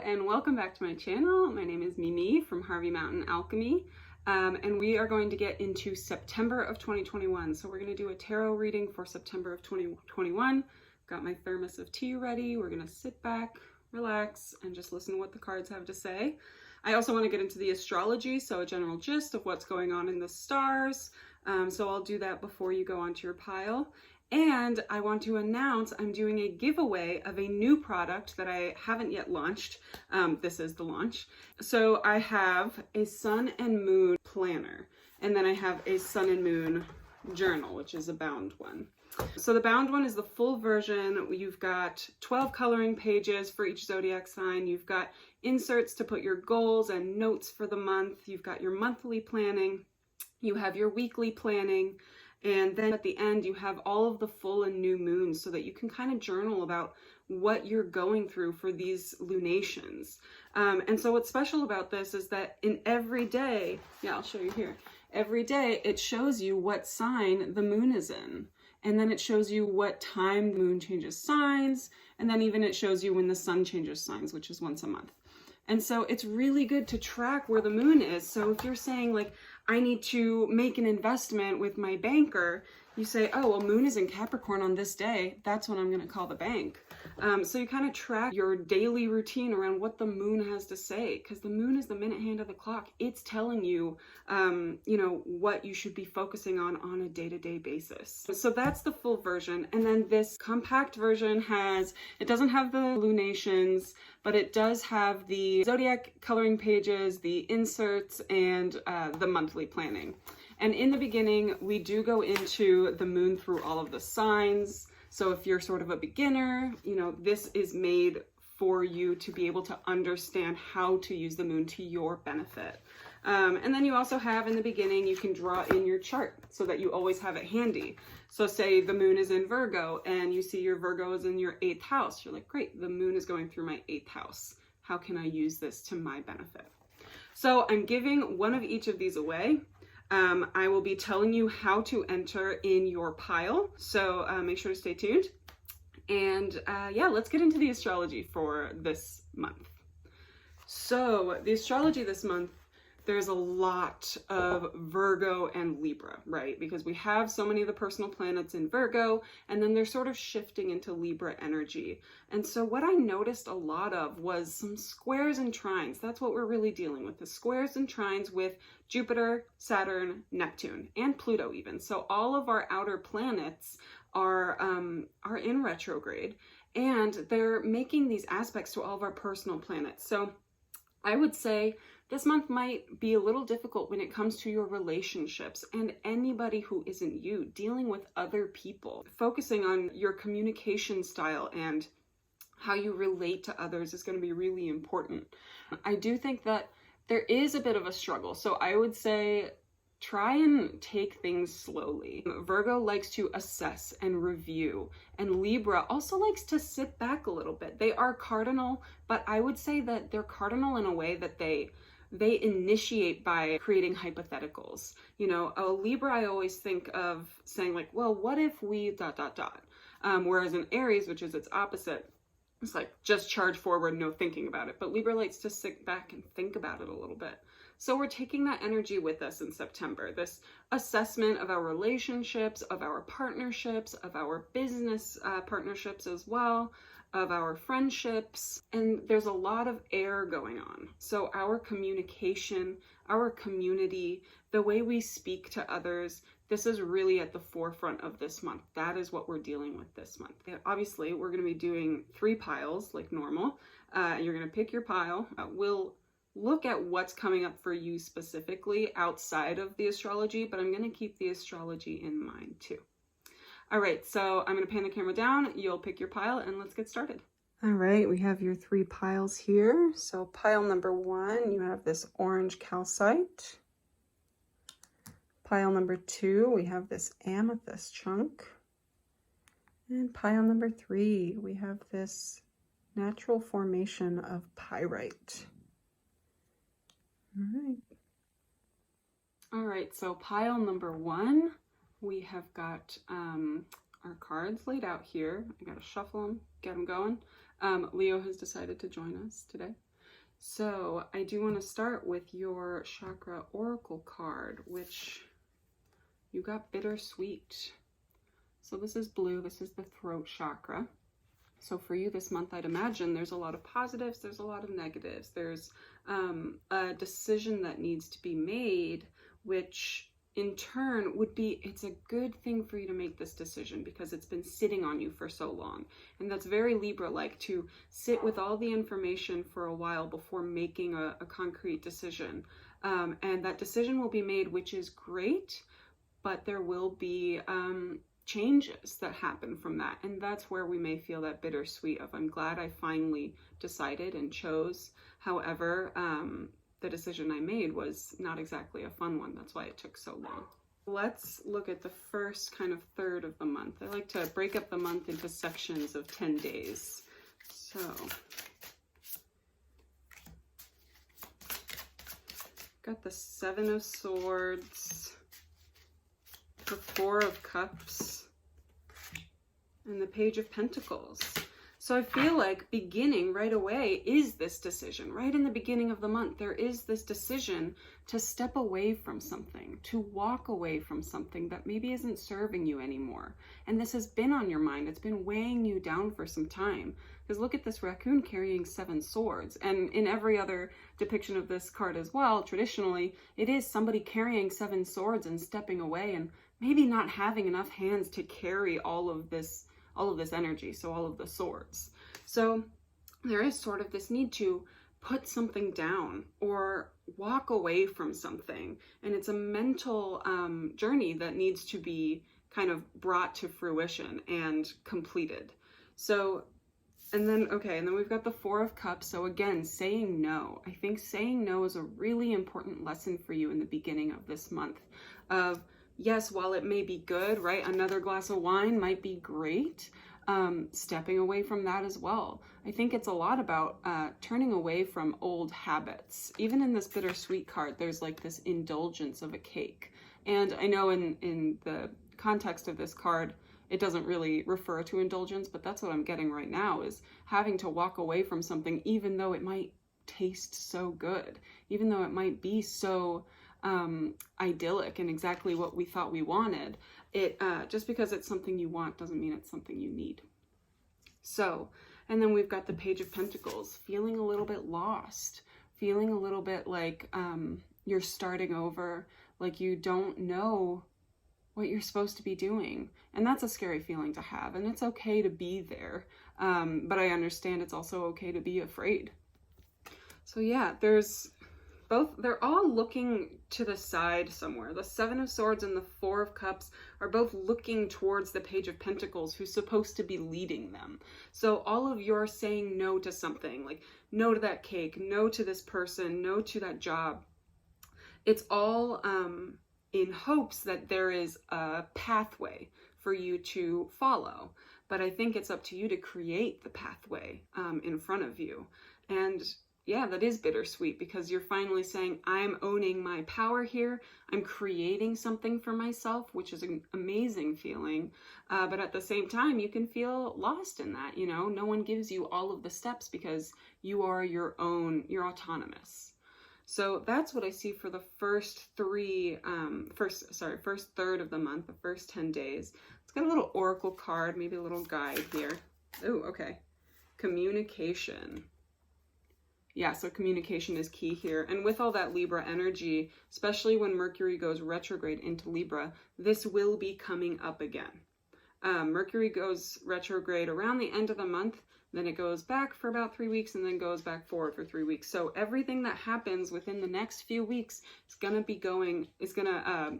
and welcome back to my channel. My name is Mimi from Harvey Alchemy, and we are going to get into September of 2021. So we're going to do a tarot reading for September of 2021. Got my thermos of tea ready. We're going to sit back, relax, and just listen to what the cards have to say. I also want to get into the astrology, so a general gist of what's going on in the stars. So I'll do that before you go onto your pile. And I want to announce I'm doing a giveaway of a new product that I haven't yet launched. This is the launch. So I have a sun and moon planner, and then I have a sun and moon journal, which is a bound one. So the bound one is the full version. You've got 12 coloring pages for each zodiac sign. You've got inserts to put your goals and notes for the month. You've got your monthly planning. You have your weekly planning. And then at the end, you have all of the full and new moons so that you can kind of journal about what you're going through for these lunations. And so what's special about this is that in every day, I'll show you here, every day it shows you what sign the moon is in. And then it shows you what time the moon changes signs. And then even it shows you when the sun changes signs, which is once a month. And so it's really good to track where the moon is. So if you're saying like, I need to make an investment with my banker, you say, oh, well, moon is in Capricorn on this day. That's when I'm going to call the bank. So you kind of track your daily routine around what the moon has to say, because the moon is the minute hand of the clock. It's telling you, what you should be focusing on a day-to-day basis. So that's the full version. And then this compact version it doesn't have the lunations, but it does have the zodiac coloring pages, the inserts, and the monthly planning. And in the beginning, we do go into the moon through all of the signs. So if you're sort of a beginner, this is made for you to be able to understand how to use the moon to your benefit. And then you also have in the beginning, you can draw in your chart so that you always have it handy. So say the moon is in Virgo and you see your Virgo is in your 8th house. You're like, great, the moon is going through my 8th house. How can I use this to my benefit? So I'm giving one of each of these away. I will be telling you how to enter in your pile. So make sure to stay tuned. And let's get into the astrology for this month. So the astrology this month, there's a lot of Virgo and Libra, right? Because we have so many of the personal planets in Virgo, and then they're sort of shifting into Libra energy. And so what I noticed a lot of was some squares and trines. That's what we're really dealing with, the squares and trines with Jupiter, Saturn, Neptune, and Pluto even. So all of our outer planets are in retrograde, and they're making these aspects to all of our personal planets. So I would say this month might be a little difficult when it comes to your relationships and anybody who isn't you, dealing with other people. Focusing on your communication style and how you relate to others is going to be really important. I do think that there is a bit of a struggle. So I would say try and take things slowly. Virgo likes to assess and review, and Libra also likes to sit back a little bit. They are cardinal, but I would say that they're cardinal in a way that they initiate by creating hypotheticals. A Libra, I always think of saying like, well, what if we ... Whereas in Aries, which is its opposite, it's like just charge forward, no thinking about it. But Libra likes to sit back and think about it a little bit. So we're taking that energy with us in September, this assessment of our relationships, of our partnerships, of our business partnerships as well, of our friendships. And there's a lot of air going on. So our communication, our community, the way we speak to others, this is really at the forefront of this month. That is what we're dealing with this month. Obviously, we're going to be doing 3 piles like normal. You're going to pick your pile. We'll look at what's coming up for you specifically outside of the astrology, but I'm going to keep the astrology in mind too. All right, so I'm going to pan the camera down. You'll pick your pile and let's get started. All right, we have your 3 piles here. So pile number 1, you have this orange calcite. Pile number 2, we have this amethyst chunk. And pile number 3, we have this natural formation of pyrite. All right, so pile number 1, we have got our cards laid out here. I gotta shuffle them, get them going. Leo has decided to join us today. So I do want to start with your Chakra Oracle card, which you got bittersweet. So this is blue, this is the throat chakra. So for you this month, I'd imagine there's a lot of positives, there's a lot of negatives. There's a decision that needs to be made, which in turn would be, it's a good thing for you to make this decision because it's been sitting on you for so long. And that's very Libra-like, to sit with all the information for a while before making a concrete decision. And that decision will be made, which is great, but there will be changes that happen from that. And that's where we may feel that bittersweet of, I'm glad I finally decided and chose. However, the decision I made was not exactly a fun one. That's why it took so long. Let's look at the first kind of third of the month. I like to break up the month into sections of 10 days. So got the 7 of Swords, the 4 of Cups, and the Page of Pentacles. So I feel like beginning right away is this decision. Right in the beginning of the month, there is this decision to step away from something, to walk away from something that maybe isn't serving you anymore. And this has been on your mind. It's been weighing you down for some time. Because look at this raccoon carrying 7 swords. And in every other depiction of this card as well, traditionally, it is somebody carrying 7 swords and stepping away and maybe not having enough hands to carry all of this energy, so all of the swords. So there is sort of this need to put something down or walk away from something. And it's a mental journey that needs to be kind of brought to fruition and completed. So, and then we've got the 4 of Cups. So again, saying no. I think saying no is a really important lesson for you in the beginning of this month of, yes, while it may be good, right? Another glass of wine might be great. Stepping away from that as well. I think it's a lot about turning away from old habits. Even in this bittersweet card, there's like this indulgence of a cake. And I know in the context of this card, it doesn't really refer to indulgence, but that's what I'm getting right now, is having to walk away from something even though it might taste so good, even though it might be so idyllic and exactly what we thought we wanted. It just because it's something you want doesn't mean it's something you need. So, and then we've got the Page of Pentacles, feeling a little bit lost, feeling a little bit like you're starting over, like you don't know what you're supposed to be doing. And that's a scary feeling to have, and it's okay to be there. But I understand it's also okay to be afraid. So yeah, they're all looking to the side somewhere. The 7 of Swords and the 4 of Cups are both looking towards the Page of Pentacles, who's supposed to be leading them. So all of your saying no to something, like no to that cake, no to this person, no to that job, it's all in hopes that there is a pathway for you to follow. But I think it's up to you to create the pathway in front of you. And yeah, that is bittersweet because you're finally saying, I'm owning my power here. I'm creating something for myself, which is an amazing feeling. But at the same time, you can feel lost in that. You know, no one gives you all of the steps because you are your own, you're autonomous. So that's what I see for the first third of the month, the first 10 days. It's got a little oracle card, maybe a little guide here. Oh, okay. Communication. Yeah, so communication is key here. And with all that Libra energy, especially when Mercury goes retrograde into Libra, this will be coming up again. Mercury goes retrograde around the end of the month, then it goes back for about 3 weeks and then goes back forward for 3 weeks. So everything that happens within the next few weeks is going to be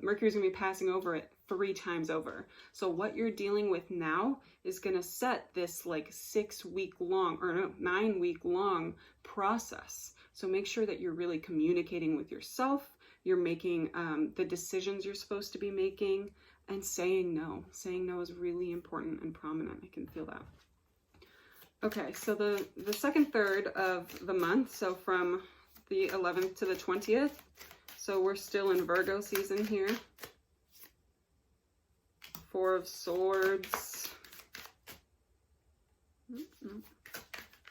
Mercury's going to be passing over it 3 times over. So what you're dealing with now is going to set this like 9 week long process. So make sure that you're really communicating with yourself. You're making the decisions you're supposed to be making, and saying no. Saying no is really important and prominent. I can feel that. Okay, so the second third of the month, so from the 11th to the 20th, so we're still in Virgo season here. 4 of Swords.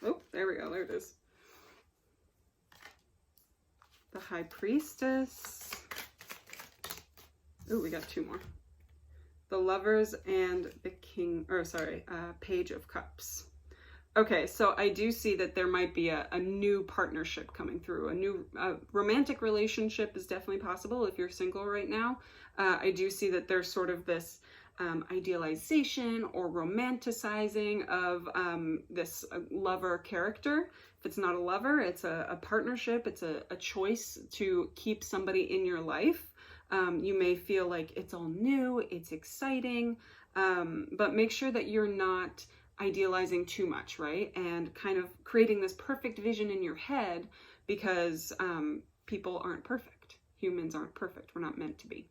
Oh, there we go, there it is. the High Priestess. Oh, we got two more. The Lovers and the Page of Cups. Okay, so I do see that there might be a new partnership coming through. A new romantic relationship is definitely possible if you're single right now. I do see that there's sort of this idealization or romanticizing of this lover character. If it's not a lover, it's a partnership. It's a choice to keep somebody in your life. You may feel like it's all new, it's exciting, but make sure that you're not idealizing too much, right? And kind of creating this perfect vision in your head, because people aren't perfect. Humans aren't perfect. We're not meant to be.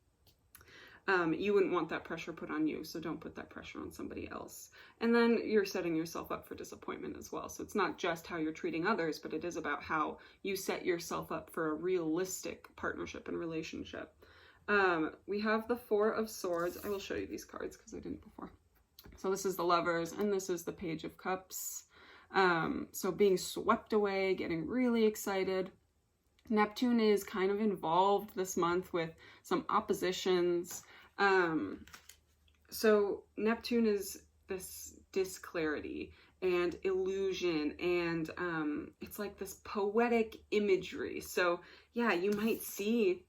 You wouldn't want that pressure put on you, so don't put that pressure on somebody else. And then you're setting yourself up for disappointment as well. So it's not just how you're treating others, but it is about how you set yourself up for a realistic partnership and relationship. We have the Four of Swords. I will show you these cards because I didn't before. So this is the Lovers, and this is the Page of Cups. So being swept away, getting really excited. Neptune is kind of involved this month with some oppositions. So Neptune is this disclarity and illusion, and it's like this poetic imagery. So yeah, you might see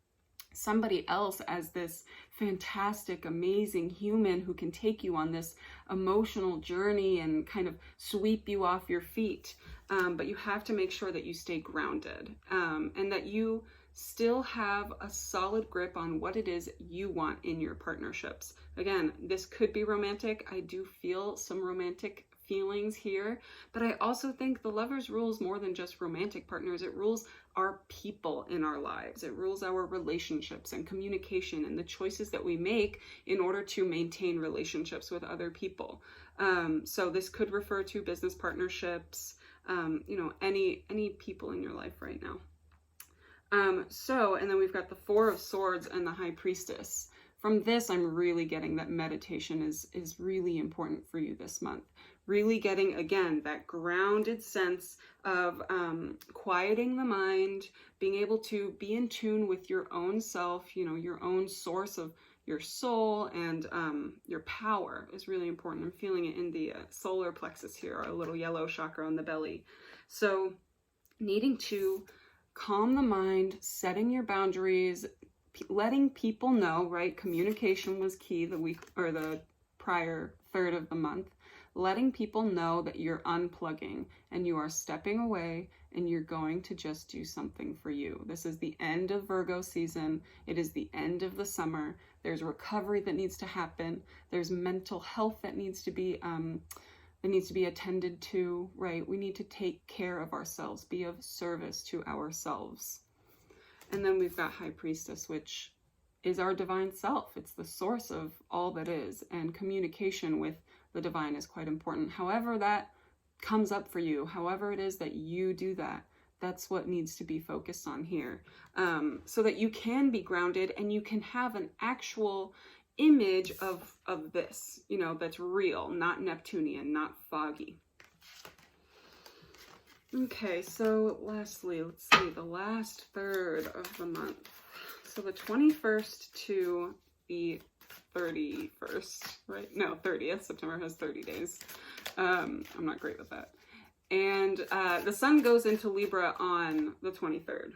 somebody else as this fantastic, amazing human who can take you on this emotional journey and kind of sweep you off your feet. But you have to make sure that you stay grounded, and that you still have a solid grip on what it is you want in your partnerships. Again, this could be romantic. I do feel some romantic feelings here, but I also think the Lovers rules more than just romantic partners. It rules our people in our lives. It rules our relationships and communication and the choices that we make in order to maintain relationships with other people. So this could refer to business partnerships, you know, any people in your life right now. And then we've got the Four of Swords and the High Priestess. From this, I'm really getting that meditation is really important for you this month. Really getting, again, that grounded sense of quieting the mind, being able to be in tune with your own self, you know, your own source of your soul, and your power is really important. I'm feeling it in the solar plexus here, our little yellow chakra on the belly. So needing to calm the mind, setting your boundaries, letting people know, right? Communication was key the prior third of the month. Letting people know that you're unplugging and you are stepping away and you're going to just do something for you. This is the end of Virgo season. It is the end of the summer. There's recovery that needs to happen. There's mental health that needs to be attended to, right? We need to take care of ourselves, be of service to ourselves. And then we've got High Priestess, which is our divine self. It's the source of all that is, and communication with the divine is quite important. However that comes up for you, however it is that you do that, that's what needs to be focused on here, so that you can be grounded and you can have an actual image of this, you know, that's real, not Neptunian, not foggy. Okay, so lastly, let's see, the last third of the month. So the 21st to the 31st, right? No, 30th. September has 30 days. I'm not great with that. And the sun goes into Libra on the 23rd.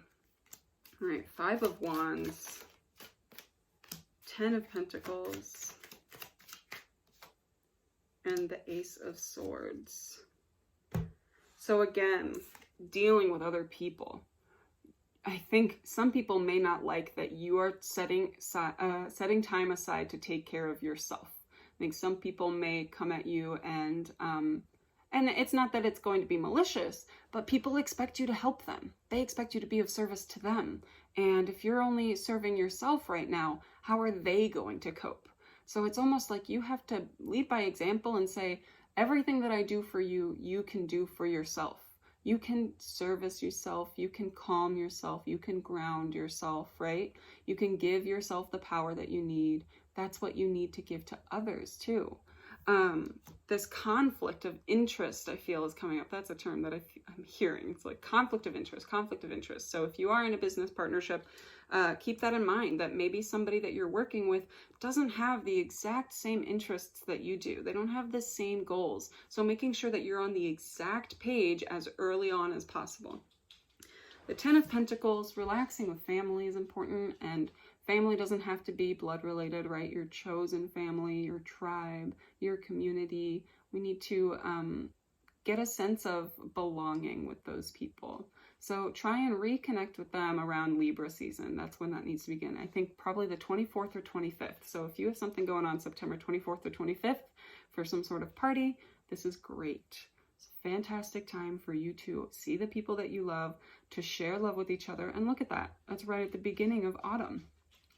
All right, 5 of Wands, 10 of Pentacles, and the Ace of Swords. So again, dealing with other people. I think some people may not like that you are setting time aside to take care of yourself. I think some people may come at you and it's not that it's going to be malicious, but people expect you to help them. They expect you to be of service to them. And if you're only serving yourself right now, how are they going to cope? So it's almost like you have to lead by example and say, everything that I do for you, you can do for yourself. You can service yourself, you can calm yourself, you can ground yourself, right? You can give yourself the power that you need. That's what you need to give to others too. This conflict of interest, I feel, is coming up. That's a term that I'm hearing. It's like conflict of interest, conflict of interest. So if you are in a business partnership, keep that in mind, that maybe somebody that you're working with doesn't have the exact same interests that you do. They don't have the same goals. So making sure that you're on the exact page as early on as possible. The Ten of Pentacles, relaxing with family is important, and family doesn't have to be blood related, right? Your chosen family, your tribe, your community. We need to get a sense of belonging with those people. So try and reconnect with them around Libra season. That's when that needs to begin. I think probably the 24th or 25th. So if you have something going on September 24th or 25th for some sort of party, this is great. It's a fantastic time for you to see the people that you love, to share love with each other. And look at that. That's right at the beginning of autumn.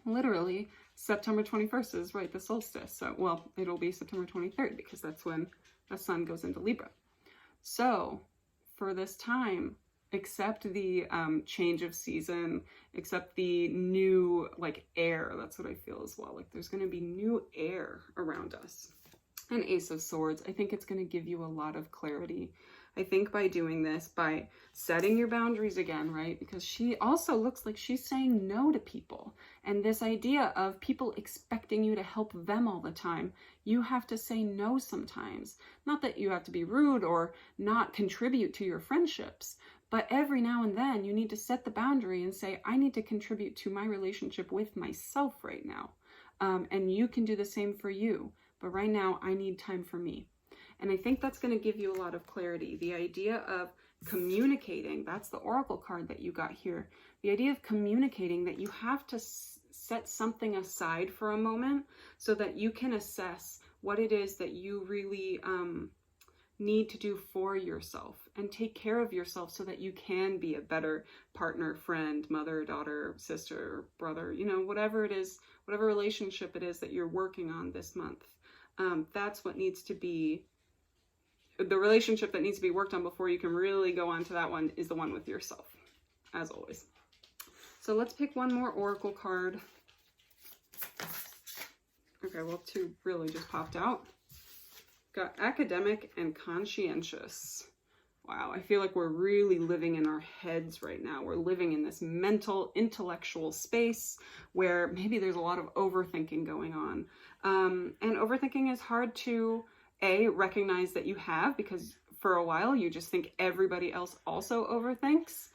Literally, September 21st is right, the solstice. So, well, it'll be September 23rd because that's when the sun goes into Libra. So, for this time, accept the change of season, accept the new, like, air. That's what I feel as well. Like, there's going to be new air around us. An Ace of Swords. I think it's going to give you a lot of clarity. I think by doing this, by setting your boundaries again, right? Because she also looks like she's saying no to people. And this idea of people expecting you to help them all the time, you have to say no sometimes. Not that you have to be rude or not contribute to your friendships, but every now and then you need to set the boundary and say, I need to contribute to my relationship with myself right now. And you can do the same for you. But right now, I need time for me. And I think that's going to give you a lot of clarity. The idea of communicating, that's the Oracle card that you got here. The idea of communicating, that you have to set something aside for a moment so that you can assess what it is that you really need to do for yourself and take care of yourself so that you can be a better partner, friend, mother, daughter, sister, brother, you know, whatever it is, whatever relationship it is that you're working on this month. That's what needs to be, the relationship that needs to be worked on before you can really go on to that one is the one with yourself, as always. So let's pick one more Oracle card. Okay, well, two really just popped out. Got Academic and Conscientious. Wow, I feel like we're really living in our heads right now. We're living in this mental, intellectual space where maybe there's a lot of overthinking going on. And overthinking is hard to, recognize that you have, because for a while you just think everybody else also overthinks.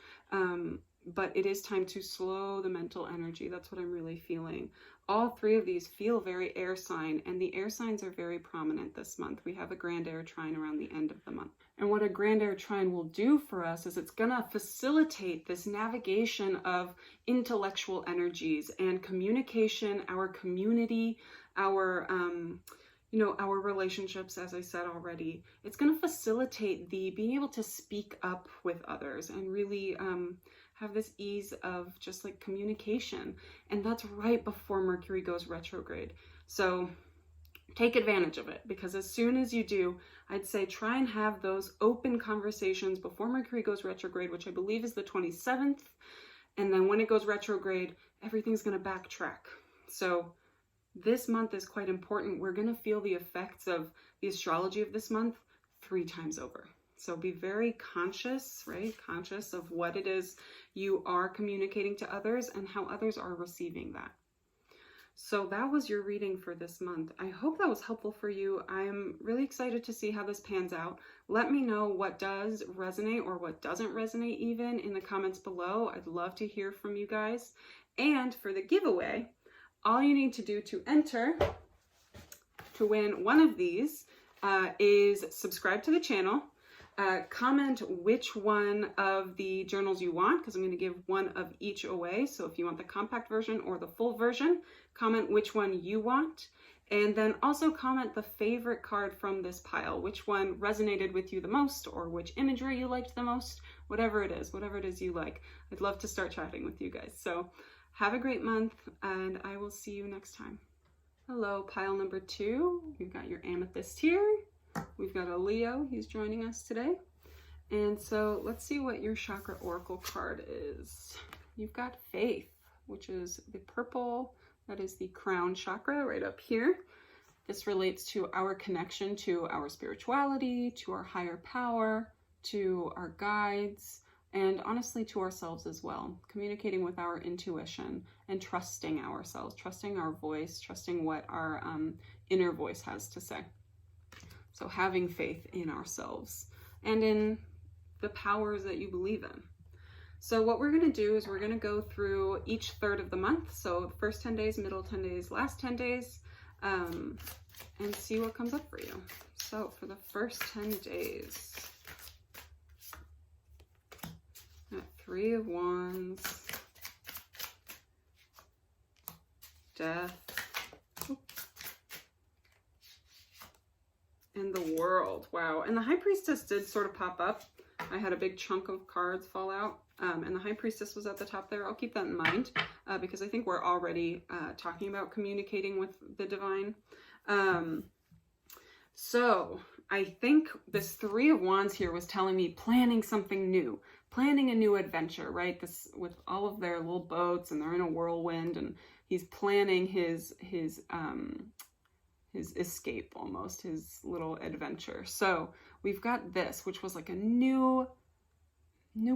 But it is time to slow the mental energy. That's what I'm really feeling. All three of these feel very air sign, and the air signs are very prominent this month. We have a grand air trine around the end of the month. And what a grand air trine will do for us is it's going to facilitate this navigation of intellectual energies and communication, our community, our our relationships, as I said already. It's going to facilitate the being able to speak up with others and really have this ease of just like communication. And that's right before Mercury goes retrograde. So take advantage of it, because as soon as you do, I'd say try and have those open conversations before Mercury goes retrograde, which I believe is the 27th. And then when it goes retrograde, everything's going to backtrack. So this month is quite important. We're going to feel the effects of the astrology of this month 3 times over. So be very conscious, right? Conscious of what it is you are communicating to others and how others are receiving that. So that was your reading for this month. I hope that was helpful for you. I'm really excited to see how this pans out. Let me know what does resonate or what doesn't resonate even in the comments below. I'd love to hear from you guys. And for the giveaway, all you need to do to enter to win one of these is subscribe to the channel, comment which one of the journals you want, because I'm going to give one of each away. So if you want the compact version or the full version, comment which one you want. And then also comment the favorite card from this pile, which one resonated with you the most, or which imagery you liked the most, whatever it is you like. I'd love to start chatting with you guys. So have a great month, and I will see you next time. Hello, pile number 2. You've got your amethyst here. We've got a Leo. He's joining us today. And so let's see what your Chakra Oracle card is. You've got Faith, which is the purple. That is the crown chakra right up here. This relates to our connection to our spirituality, to our higher power, to our guides, and honestly to ourselves as well. Communicating with our intuition and trusting ourselves, trusting our voice, trusting what our inner voice has to say. So having faith in ourselves and in the powers that you believe in. So what we're going to do is we're going to go through each third of the month. So first 10 days, middle 10 days, last 10 days, and see what comes up for you. So for the first 10 days, Three of Wands, Death, and the World. Wow. And the High Priestess did sort of pop up. I had a big chunk of cards fall out, and the High Priestess was at the top there. I'll keep that in mind because I think we're already talking about communicating with the divine. So I think this Three of Wands here was telling me planning something new, planning a new adventure, right? This with all of their little boats, and they're in a whirlwind, and he's planning his escape, almost his little adventure. So we've got this, which was like a new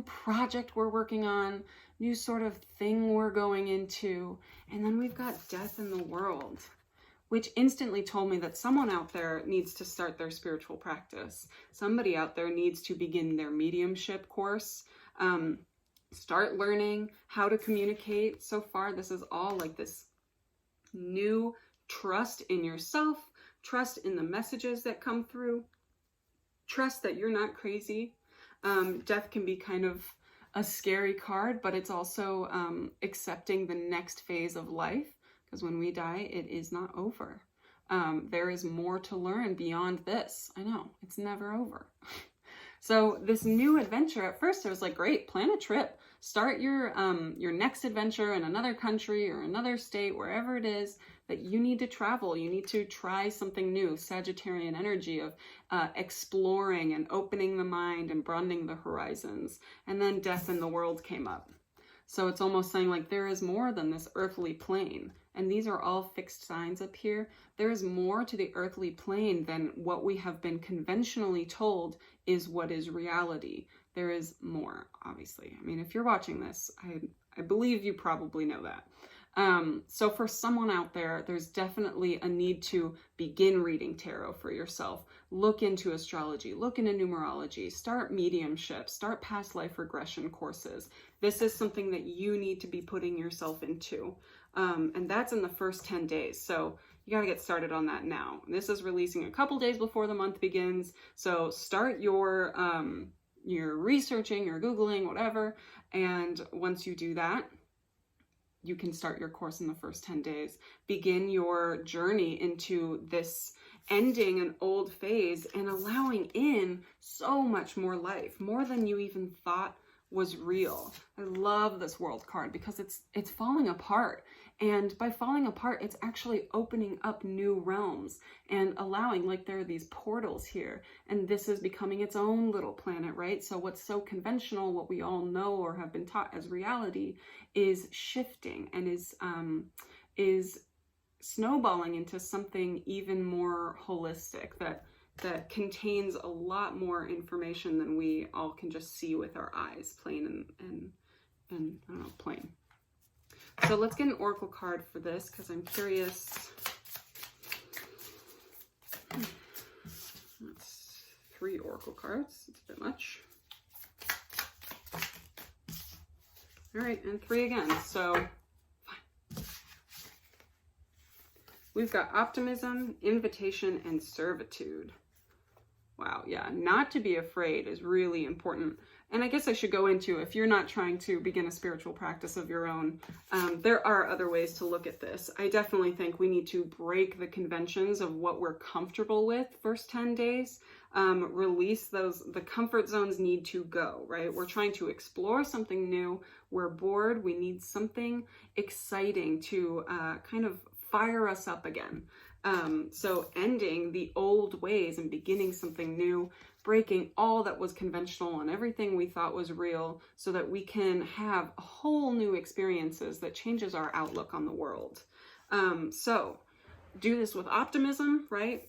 project we're working on, new sort of thing we're going into. And then we've got Death in the World, which instantly told me that someone out there needs to start their spiritual practice. Somebody out there needs to begin their mediumship course, start learning how to communicate. So far, this is all like this new trust in yourself, trust in the messages that come through, trust that you're not crazy. Death can be kind of a scary card, but it's also accepting the next phase of life, because when we die, it is not over. There is more to learn beyond this. I know, it's never over. So this new adventure, at first I was like, great, plan a trip. Start your next adventure in another country or another state, wherever it is that you need to travel. You need to try something new. Sagittarian energy of exploring and opening the mind and broadening the horizons. And then Death in the World came up. So it's almost saying like there is more than this earthly plane. And these are all fixed signs up here. There is more to the earthly plane than what we have been conventionally told is what is reality. There is more, obviously. I mean, if you're watching this, I believe you probably know that. So for someone out there, there's definitely a need to begin reading tarot for yourself. Look into astrology, look into numerology, start mediumship, start past life regression courses. This is something that you need to be putting yourself into. And that's in the first 10 days. So you got to get started on that now. This is releasing a couple days before the month begins. So start your researching, your Googling, whatever. And once you do that, you can start your course in the first 10 days. Begin your journey into this ending an old phase and allowing in so much more life, more than you even thought was real. I love this World card because it's falling apart. And by falling apart, it's actually opening up new realms and allowing, like there are these portals here, and this is becoming its own little planet, right? So what's so conventional, what we all know or have been taught as reality, is shifting and is snowballing into something even more holistic that contains a lot more information than we all can just see with our eyes, plain and I don't know, plain. So let's get an oracle card for this because I'm curious. That's 3 oracle cards. It's a bit much. All right, and 3 again. So fine. We've got optimism, invitation, and servitude. Wow, yeah, not to be afraid is really important. And I guess I should go into, if you're not trying to begin a spiritual practice of your own, there are other ways to look at this. I definitely think we need to break the conventions of what we're comfortable with first 10 days. Release those, the comfort zones need to go, right? We're trying to explore something new. We're bored. We need something exciting to kind of fire us up again. So ending the old ways and beginning something new, breaking all that was conventional and everything we thought was real so that we can have whole new experiences that changes our outlook on the world. So do this with optimism, right?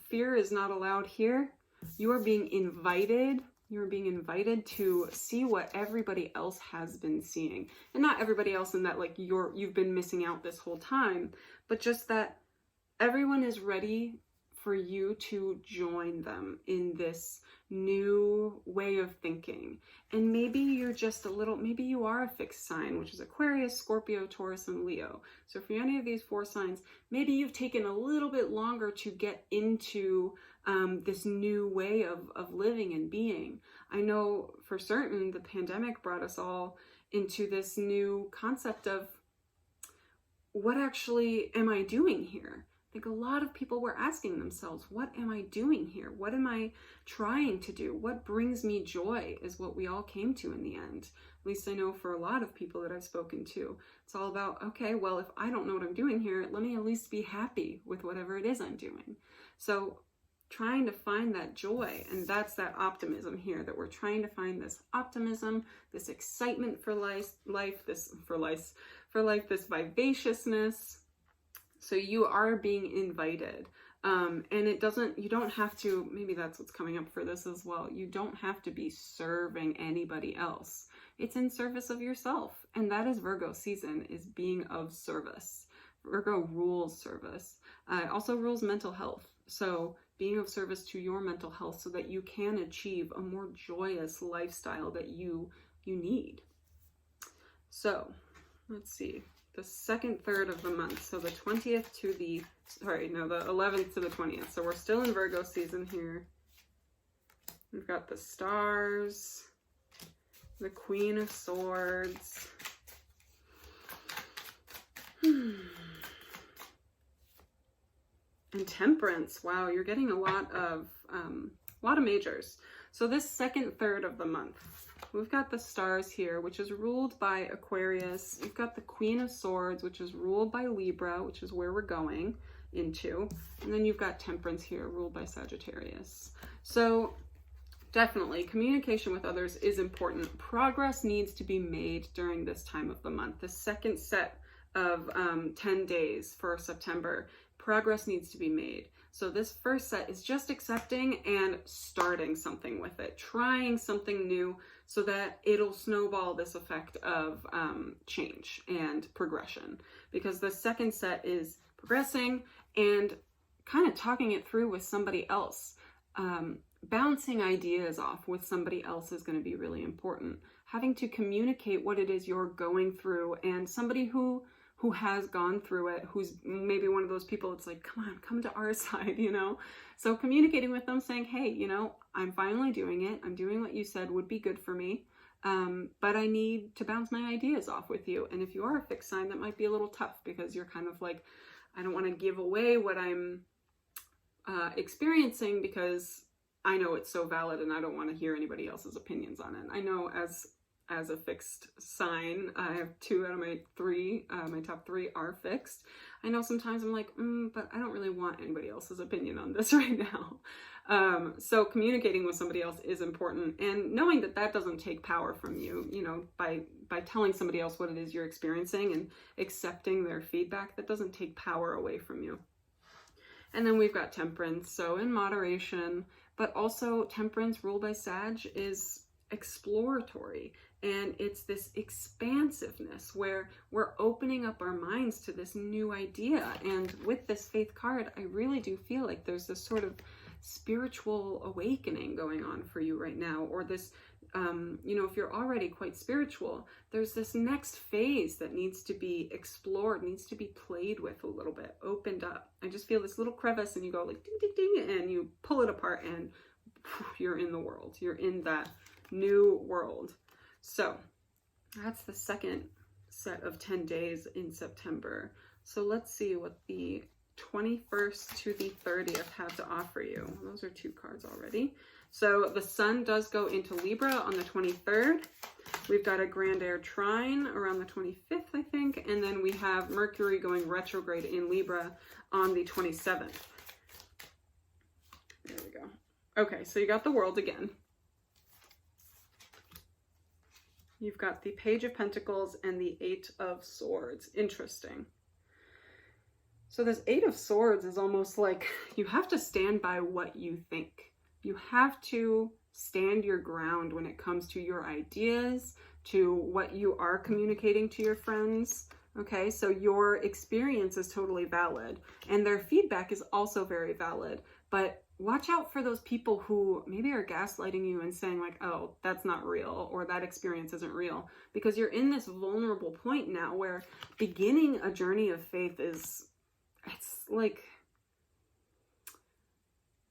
Fear is not allowed here. You are being invited. You're being invited to see what everybody else has been seeing. And not everybody else in that like you've been missing out this whole time, but just that everyone is ready for you to join them in this new way of thinking. And maybe you're just maybe you are a fixed sign, which is Aquarius, Scorpio, Taurus, and Leo. So for any of these 4 signs, maybe you've taken a little bit longer to get into this new way of living and being. I know for certain the pandemic brought us all into this new concept of what actually am I doing here? I think a lot of people were asking themselves, what am I doing here? What am I trying to do? What brings me joy is what we all came to in the end. At least I know for a lot of people that I've spoken to. It's all about, okay, well, if I don't know what I'm doing here, let me at least be happy with whatever it is I'm doing. So trying to find that joy, and that's that optimism here, that we're trying to find this optimism, this excitement for life, this vivaciousness. So you are being invited. And you don't have to, maybe that's what's coming up for this as well. You don't have to be serving anybody else. It's in service of yourself. And that is Virgo season, is being of service. Virgo rules service. It also rules mental health. So being of service to your mental health so that you can achieve a more joyous lifestyle that you need. So let's see. The second third of the month, so the 20th to the 11th to the 20th. So we're still in Virgo season here. We've got the stars, the Queen of Swords, and Temperance. Wow, you're getting a lot of majors. So this second third of the month, we've got the stars here, which is ruled by Aquarius. You've got the Queen of Swords, which is ruled by Libra, which is where we're going into. And then you've got Temperance here, ruled by Sagittarius. So definitely communication with others is important. Progress needs to be made during this time of the month. The second set of 10 days for September, progress needs to be made. So this first set is just accepting and starting something with it, trying something new so that it'll snowball this effect of change and progression. Because the second set is progressing and kind of talking it through with somebody else. Bouncing ideas off with somebody else is going to be really important. Having to communicate what it is you're going through, and somebody who has gone through it, who's maybe one of those people that's like, come to our side, you know? So communicating with them, saying, hey, you know, I'm finally doing it. I'm doing what you said would be good for me. But I need to bounce my ideas off with you. And if you are a fixed sign, that might be a little tough because you're kind of like, I don't want to give away what I'm experiencing because I know it's so valid and I don't want to hear anybody else's opinions on it. I know as a fixed sign, I have 2 out of my 3, my top 3 are fixed. I know sometimes I'm like, but I don't really want anybody else's opinion on this right now. So communicating with somebody else is important, and knowing that that doesn't take power from you, you know, by telling somebody else what it is you're experiencing and accepting their feedback, that doesn't take power away from you. And then we've got Temperance, so in moderation, but also Temperance ruled by Sag is exploratory, and it's this expansiveness where we're opening up our minds to this new idea. And with this Faith card, I really do feel like there's this sort of spiritual awakening going on for you right now, or this you know, if you're already quite spiritual, there's this next phase that needs to be explored, needs to be played with a little bit, opened up. I just feel this little crevice and you go like ding ding ding, and you pull it apart and you're in the world, you're in that new world. So that's the second set of 10 days in September. So let's see what the 21st to the 30th have to offer you. Those are 2 cards already. So the sun does go into Libra on the 23rd. We've got a grand air trine around the 25th, I think. And then we have Mercury going retrograde in Libra on the 27th. There we go. Okay, so you got the world again. You've got the Page of Pentacles and the 8 of Swords. Interesting. So this Eight of Swords is almost like you have to stand by what you think. You have to stand your ground when it comes to your ideas, to what you are communicating to your friends. Okay, so your experience is totally valid and their feedback is also very valid. But watch out for those people who maybe are gaslighting you and saying like, oh, that's not real, or that experience isn't real, because you're in this vulnerable point now where beginning a journey of faith is, it's like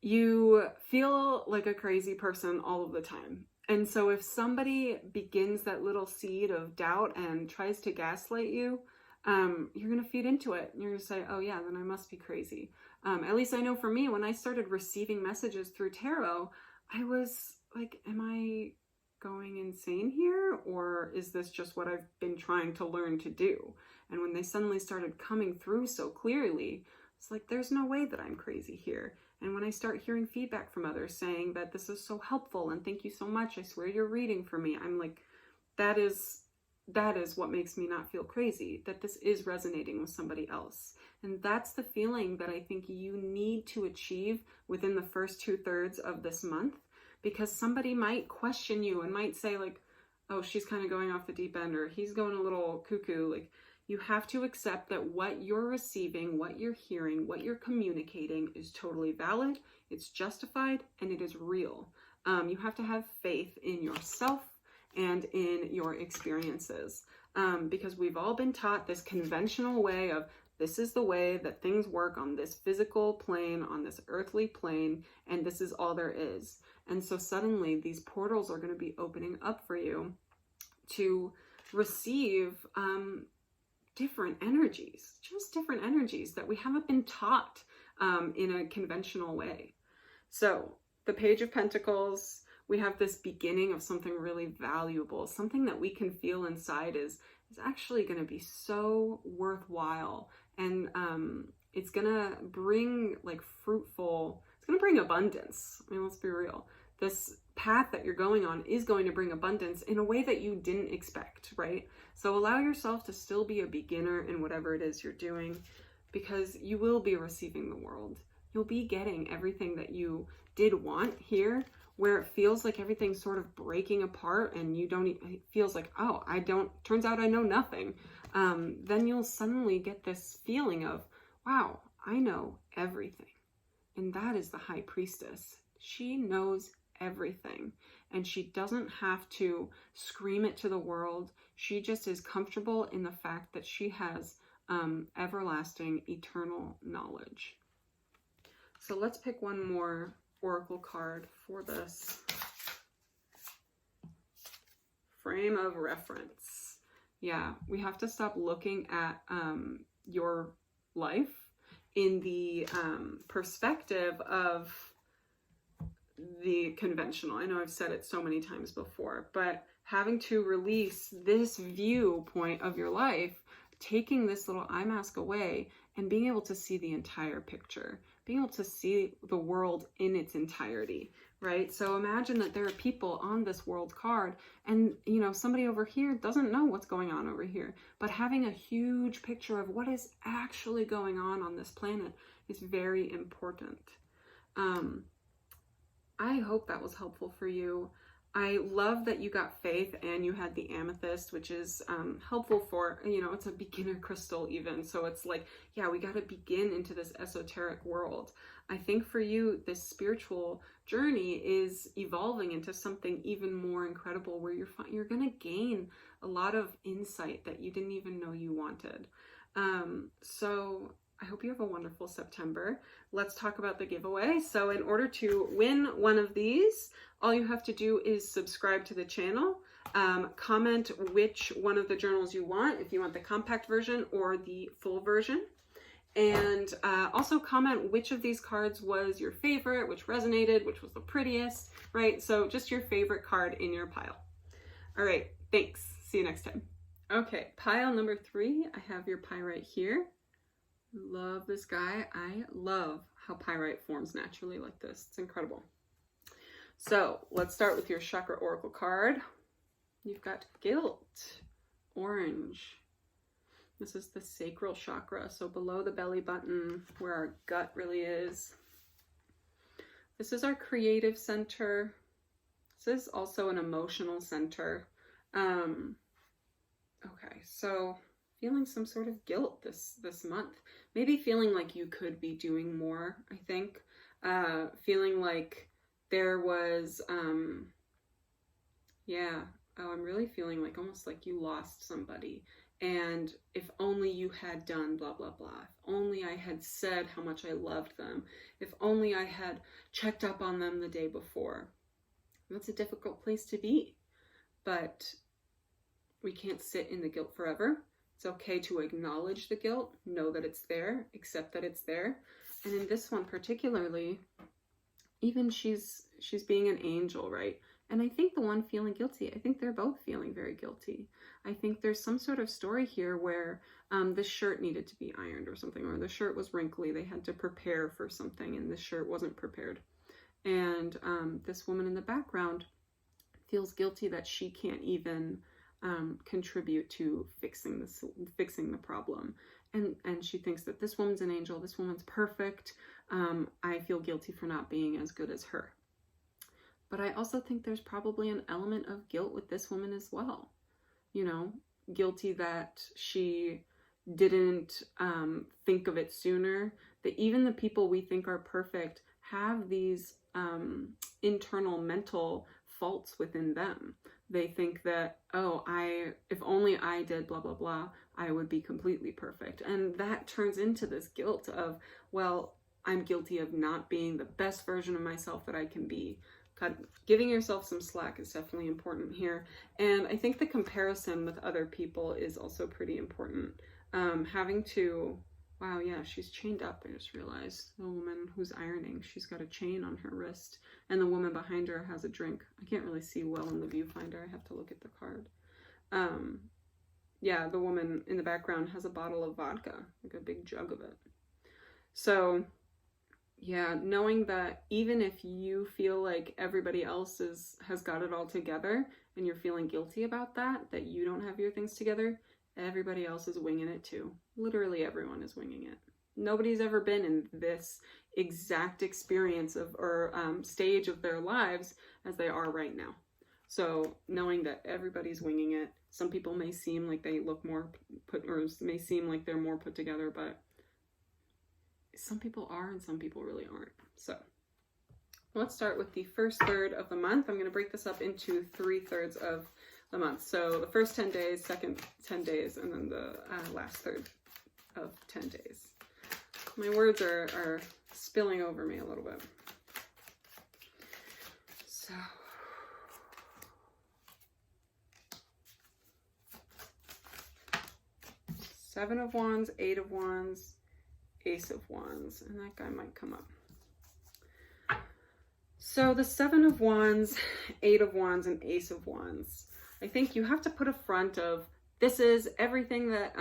you feel like a crazy person all of the time. And so if somebody begins that little seed of doubt and tries to gaslight you, you're going to feed into it. You're going to say, oh yeah, then I must be crazy. At least I know for me, when I started receiving messages through tarot, I was like, am I going insane here? Or is this just what I've been trying to learn to do? And when they suddenly started coming through so clearly, it's like, there's no way that I'm crazy here. And when I start hearing feedback from others saying that this is so helpful and thank you so much, I swear you're reading for me, I'm like, that is what makes me not feel crazy, that this is resonating with somebody else. And that's the feeling that I think you need to achieve within the first 2/3 of this month, because somebody might question you and might say like, oh, she's kind of going off the deep end, or he's going a little cuckoo. Like, you have to accept that what you're receiving, what you're hearing, what you're communicating is totally valid, it's justified, and it is real. You have to have faith in yourself and in your experiences, because we've all been taught this conventional way of, this is the way that things work on this physical plane, on this earthly plane, and this is all there is. And so suddenly these portals are going to be opening up for you to receive different energies, just different energies that we haven't been taught in a conventional way. So the Page of Pentacles, we have this beginning of something really valuable, something that we can feel inside is actually going to be so worthwhile. And it's going to bring like fruitful, it's going to bring abundance. I mean, let's be real. This path that you're going on is going to bring abundance in a way that you didn't expect, right? So allow yourself to still be a beginner in whatever it is you're doing, because you will be receiving the world. You'll be getting everything that you did want here, where it feels like everything's sort of breaking apart and you don't, it feels like, oh, turns out I know nothing. Then you'll suddenly get this feeling of, wow, I know everything. And that is the High Priestess. She knows everything, and she doesn't have to scream it to the world. She just is comfortable in the fact that she has everlasting, eternal knowledge. So let's pick one more oracle card for this frame of reference. Yeah, we have to stop looking at your life in the perspective of the conventional. I know I've said it so many times before, but having to release this viewpoint of your life, taking this little eye mask away and being able to see the entire picture, being able to see the world in its entirety, right? So imagine that there are people on this world card and, you know, somebody over here doesn't know what's going on over here, but having a huge picture of what is actually going on this planet is very important. I hope that was helpful for you. I love that you got faith and you had the amethyst, which is helpful for, you know, it's a beginner crystal even. So it's like, yeah, we got to begin into this esoteric world. I think for you, this spiritual journey is evolving into something even more incredible, where you're going to gain a lot of insight that you didn't even know you wanted. So I hope you have a wonderful September. Let's talk about the giveaway. So in order to win one of these, all you have to do is subscribe to the channel, comment which one of the journals you want, if you want the compact version or the full version, and also comment which of these cards was your favorite, which resonated, which was the prettiest, right? So just your favorite card in your pile. All right, thanks. See you next time. Okay, pile number 3, I have your pyrite here. Love this guy. I love how pyrite forms naturally like this. It's incredible. So let's start with your Chakra Oracle card. You've got guilt, orange, This is the sacral chakra, so below the belly button, where our gut really is. This is our creative center. This is also an emotional center. Okay, so feeling some sort of guilt this month. Maybe feeling like you could be doing more, I think. Feeling like there was, I'm really feeling like almost like you lost somebody. And if only you had done blah, blah, blah. If only I had said how much I loved them. If only I had checked up on them the day before. That's a difficult place to be. But we can't sit in the guilt forever. It's okay to acknowledge the guilt, know that it's there, accept that it's there. And in this one particularly, even she's being an angel, right? And I think the one feeling guilty, I think they're both feeling very guilty. I think there's some sort of story here where the shirt needed to be ironed or something, or the shirt was wrinkly. They had to prepare for something and the shirt wasn't prepared. And this woman in the background feels guilty that she can't even contribute to fixing the problem. And she thinks that this woman's an angel, this woman's perfect. I feel guilty for not being as good as her. But I also think there's probably an element of guilt with this woman as well. You know, guilty that she didn't think of it sooner, that even the people we think are perfect have these internal mental faults within them. They think that, oh, if only I did blah, blah, blah, I would be completely perfect. And that turns into this guilt of, well, I'm guilty of not being the best version of myself that I can be. Giving yourself some slack is definitely important here. And I think the comparison with other people is also pretty important. Having to, wow, yeah, she's chained up. I just realized the woman who's ironing, she's got a chain on her wrist, and the woman behind her has a drink. I can't really see well in the viewfinder. I have to look at the card. Yeah, the woman in the background has a bottle of vodka, like a big jug of it. So yeah, knowing that even if you feel like everybody else has got it all together and you're feeling guilty about that you don't have your things together, everybody else is winging it too. Literally everyone is winging it. Nobody's ever been in this exact experience or stage of their lives as they are right now. So knowing that everybody's winging it, some people may seem like they look more may seem like they're more put together, but some people are and some people really aren't. So let's start with the first third of the month. I'm going to break this up into 3/3 of the month. So the first 10 days, second 10 days, and then the last third of 10 days. My words are spilling over me a little bit. So Seven of Wands, Eight of Wands, Ace of Wands, and that guy might come up. So the Seven of Wands, Eight of Wands, and Ace of Wands. I think you have to put a front of, this is everything that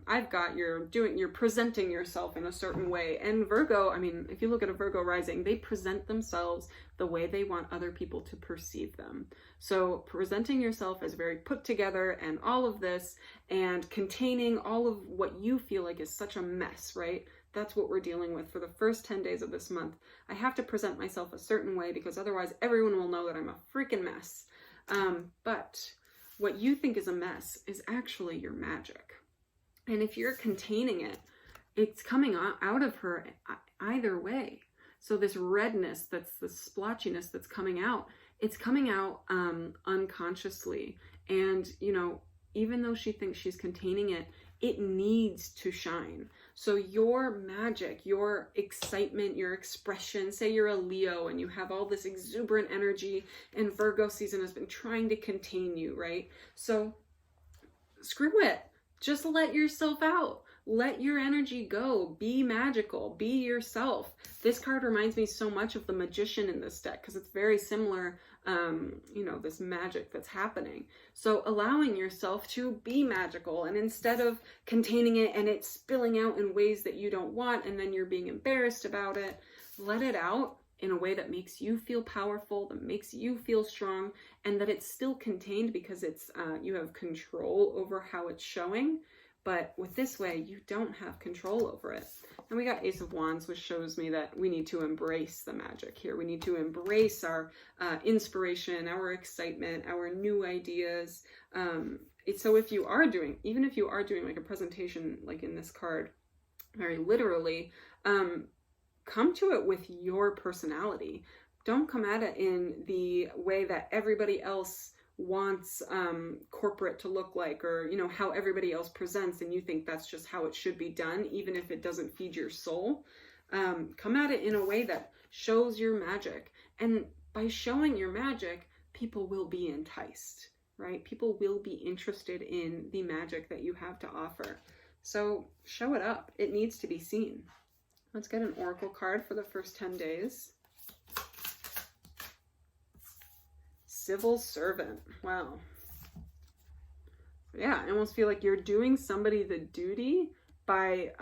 I've got. You're presenting yourself in a certain way. And Virgo, I mean, if you look at a Virgo rising, they present themselves the way they want other people to perceive them. So presenting yourself as very put together and all of this, and containing all of what you feel like is such a mess, right? That's what we're dealing with for the first 10 days of this month. I have to present myself a certain way because otherwise everyone will know that I'm a freaking mess. But what you think is a mess is actually your magic. And if you're containing it, it's coming out of her either way. So this redness, that's the splotchiness that's coming out, it's coming out unconsciously. And, you know, even though she thinks she's containing it, it needs to shine. So your magic, your excitement, your expression, say you're a Leo and you have all this exuberant energy and Virgo season has been trying to contain you, right? So screw it. Just let yourself out. Let your energy go. Be magical. Be yourself. This card reminds me so much of the Magician in this deck because it's very similar, you know, this magic that's happening. So allowing yourself to be magical, and instead of containing it and it spilling out in ways that you don't want and then you're being embarrassed about it, let it out in a way that makes you feel powerful, that makes you feel strong, and that it's still contained because it's you have control over how it's showing, But with this way, you don't have control over it. And we got Ace of Wands, which shows me that we need to embrace the magic here. We need to embrace our inspiration, our excitement, our new ideas. So if you are doing, even if you are doing like a presentation, like in this card, very literally, come to it with your personality. Don't come at it in the way that everybody else wants corporate to look like, or you know, how everybody else presents, and you think that's just how it should be done, even if it doesn't feed your soul. Come at it in a way that shows your magic, and by showing your magic, people will be enticed, right? People will be interested in the magic that you have to offer. So show it up. It needs to be seen. Let's get an oracle card for the first 10 days. Civil servant. Wow. Yeah, I almost feel like you're doing somebody the duty by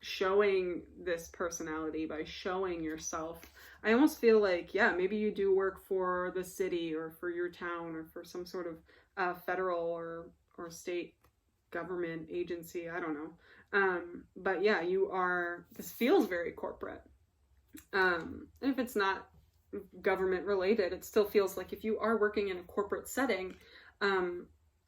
showing this personality, by showing yourself. I almost feel like, yeah, maybe you do work for the city or for your town or for some sort of federal or state government agency. I don't know. But yeah, this feels very corporate. And if it's not government related, it still feels like if you are working in a corporate setting,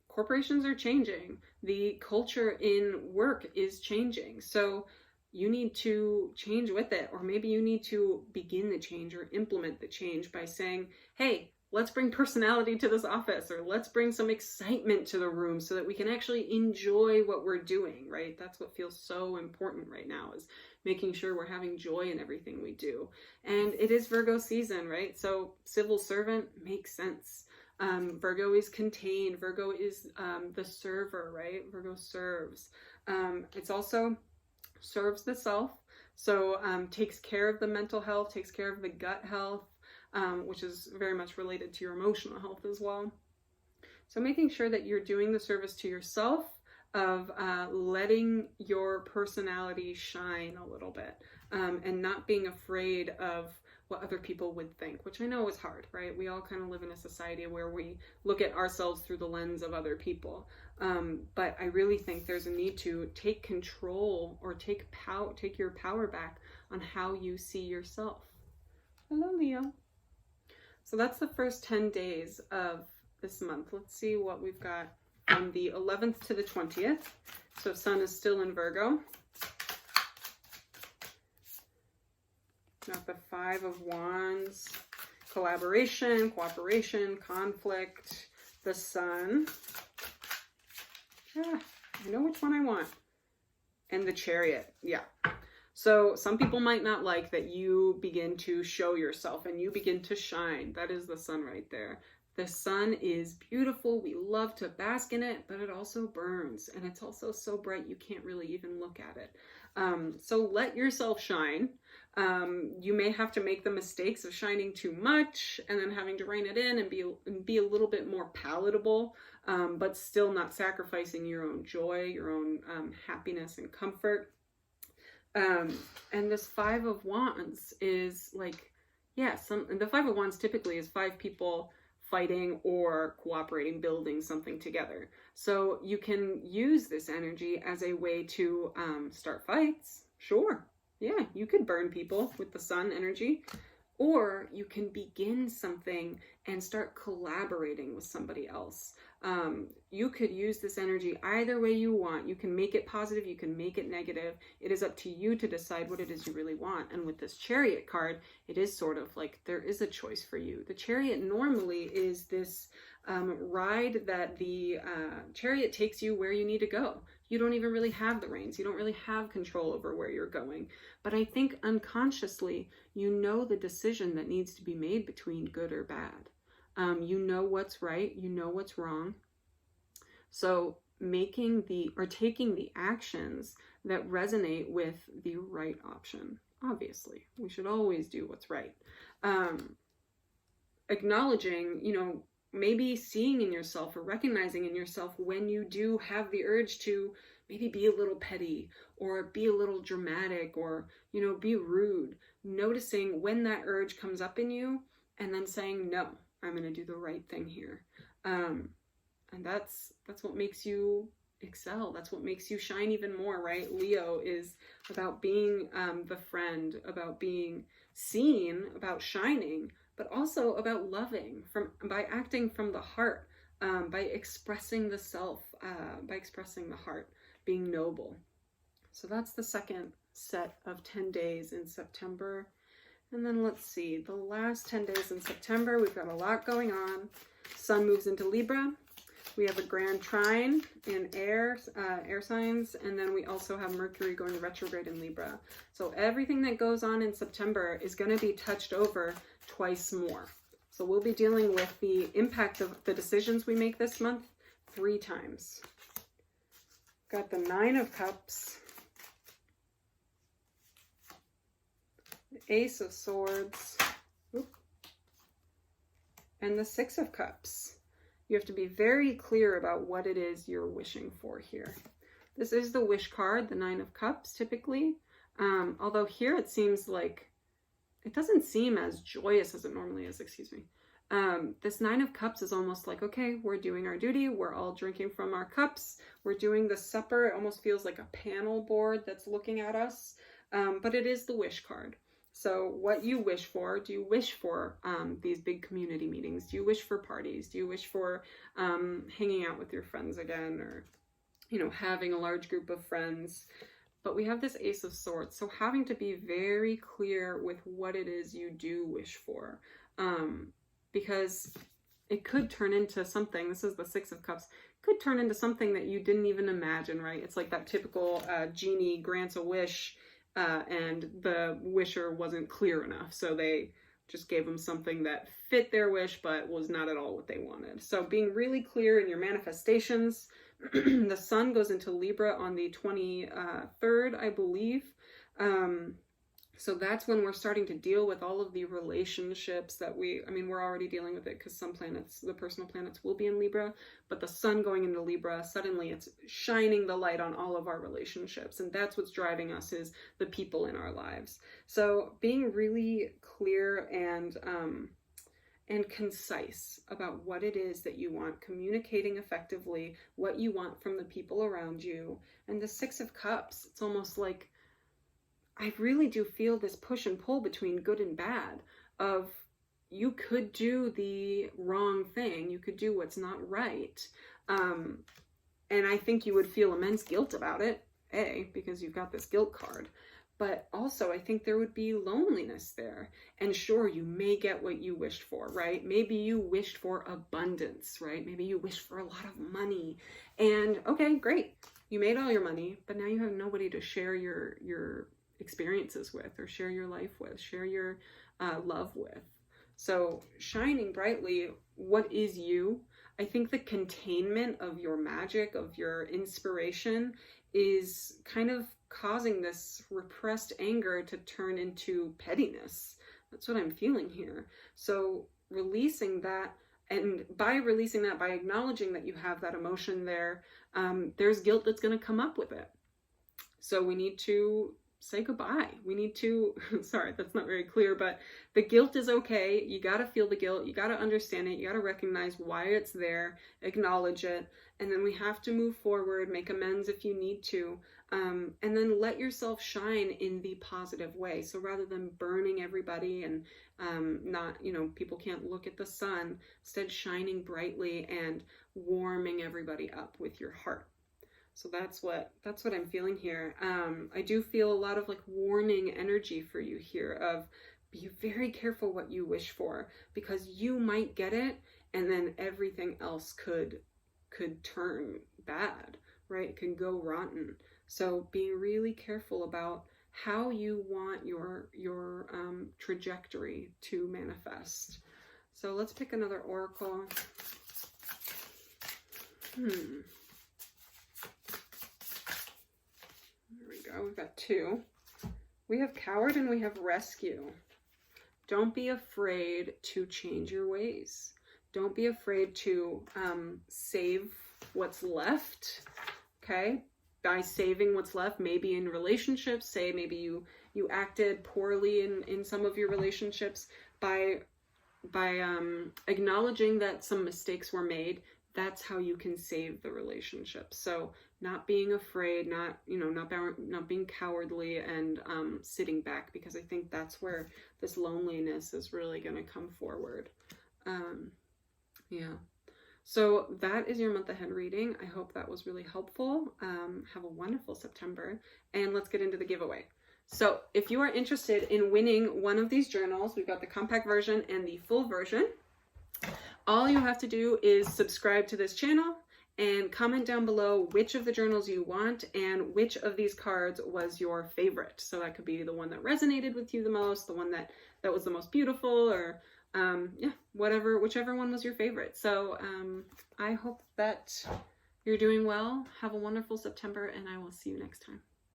corporations are changing. The culture in work is changing. So you need to change with it, or maybe you need to begin the change or implement the change by saying, hey, let's bring personality to this office, or let's bring some excitement to the room so that we can actually enjoy what we're doing, right? That's what feels so important right now, is making sure we're having joy in everything we do. And it is Virgo season, right? So civil servant makes sense. Virgo is contained. Virgo is the server, right? Virgo serves. It's also serves the self. So takes care of the mental health, takes care of the gut health, which is very much related to your emotional health as well. So making sure that you're doing the service to yourself, of letting your personality shine a little bit, and not being afraid of what other people would think, which I know is hard, right? We all kind of live in a society where we look at ourselves through the lens of other people. But I really think there's a need to take control, or take your power back on how you see yourself. Hello, Leo. So that's the first 10 days of this month. Let's see what we've got from the 11th to the 20th. So Sun is still in Virgo. Got the 5 of Wands, collaboration, cooperation, conflict, the Sun. Yeah, I know which one I want. And the Chariot, yeah. So some people might not like that you begin to show yourself and you begin to shine. That is the Sun right there. The sun is beautiful. We love to bask in it, but it also burns, and it's also so bright you can't really even look at it. So let yourself shine. You may have to make the mistakes of shining too much and then having to rein it in and be a little bit more palatable, but still not sacrificing your own joy, your own happiness and comfort. And this 5 of Wands is like, yeah, the 5 of Wands typically is 5 people fighting or cooperating, building something together. So you can use this energy as a way to start fights. Sure. Yeah, you could burn people with the Sun energy, or you can begin something and start collaborating with somebody else. You could use this energy either way you want. You can make it positive, you can make it negative. It is up to you to decide what it is you really want. And with this Chariot card, it is sort of like there is a choice for you. The Chariot normally is this ride that the Chariot takes you where you need to go. You don't even really have the reins. You don't really have control over where you're going. But I think unconsciously, you know the decision that needs to be made between good or bad. You know what's right, you know what's wrong. So taking the actions that resonate with the right option. Obviously, we should always do what's right. Acknowledging, maybe seeing in yourself or recognizing in yourself when you do have the urge to maybe be a little petty or be a little dramatic or, be rude. Noticing when that urge comes up in you and then saying, no, I'm going to do the right thing here. And that's what makes you excel. That's what makes you shine even more, right? Leo is about being the friend, about being seen, about shining, but also about loving, by acting from the heart, by expressing the self, by expressing the heart, being noble. So that's the second set of 10 days in September. And then let's see, the last 10 days in September, we've got a lot going on. Sun moves into Libra. We have a grand trine in air signs, and then we also have Mercury going retrograde in Libra. So everything that goes on in September is going to be touched over twice more. So we'll be dealing with the impact of the decisions we make this month 3 times. Got the 9 of Cups, the Ace of Swords, and the 6 of Cups. You have to be very clear about what it is you're wishing for here. This is the wish card, the 9 of Cups, typically. Although here it seems like, it doesn't seem as joyous as it normally is, excuse me. This 9 of Cups is almost like, okay, we're doing our duty. We're all drinking from our cups. We're doing the supper. It almost feels like a panel board that's looking at us. But it is the wish card. So what you wish for, do you wish for these big community meetings? Do you wish for parties? Do you wish for hanging out with your friends again, or, you know, having a large group of friends? But we have this Ace of Swords. So having to be very clear with what it is you do wish for, because it could turn into something. This is the 6 of Cups. Could turn into something that you didn't even imagine, right? It's like that typical genie grants a wish, and the wisher wasn't clear enough, so they just gave them something that fit their wish but was not at all what they wanted. So being really clear in your manifestations. The sun goes into Libra on the 23rd, I believe. So that's when we're starting to deal with all of the relationships that we're already dealing with it, because some planets, the personal planets, will be in Libra, but the sun going into Libra, suddenly it's shining the light on all of our relationships. And that's what's driving us, is the people in our lives. So being really clear and concise about what it is that you want, communicating effectively what you want from the people around you. And the 6 of Cups, it's almost like, I really do feel this push and pull between good and bad, of you could do the wrong thing, you could do what's not right, and I think you would feel immense guilt about it, because you've got this guilt card, but also I think there would be loneliness there. And sure, you may get what you wished for, right? Maybe you wished for abundance, right? Maybe you wished for a lot of money, and okay, great, you made all your money, but now you have nobody to share your experiences with, or share your life with, share your love with. So shining brightly, what is you? I think the containment of your magic, of your inspiration, is kind of causing this repressed anger to turn into pettiness. That's what I'm feeling here. So releasing that, and by releasing that, by acknowledging that you have that emotion there, there's guilt that's going to come up with it. So we need to say goodbye. We need to, sorry, that's not very clear, but the guilt is okay. You got to feel the guilt. You got to understand it. You got to recognize why it's there, acknowledge it, and then we have to move forward, make amends if you need to, and then let yourself shine in the positive way. So rather than burning everybody and not, people can't look at the sun, instead shining brightly and warming everybody up with your heart. So that's what I'm feeling here. I do feel a lot of like warning energy for you here, of be very careful what you wish for, because you might get it and then everything else could turn bad, right? It can go rotten. So being really careful about how you want your trajectory to manifest. So let's pick another oracle. We've got 2. We have Coward and we have Rescue. Don't be afraid to change your ways. Don't be afraid to save what's left, okay? By saving what's left, maybe in relationships, say maybe you acted poorly in some of your relationships, by acknowledging that some mistakes were made, that's how you can save the relationship. So not being afraid, not, you know, not being cowardly and sitting back, because I think that's where this loneliness is really going to come forward. Yeah. So that is your month ahead reading. I hope that was really helpful. Have a wonderful September, and let's get into the giveaway. So if you are interested in winning one of these journals, we've got the compact version and the full version. All you have to do is subscribe to this channel and comment down below which of the journals you want and which of these cards was your favorite. So that could be the one that resonated with you the most, the one that was the most beautiful, or yeah, whichever one was your favorite. So I hope that you're doing well. Have a wonderful September, and I will see you next time.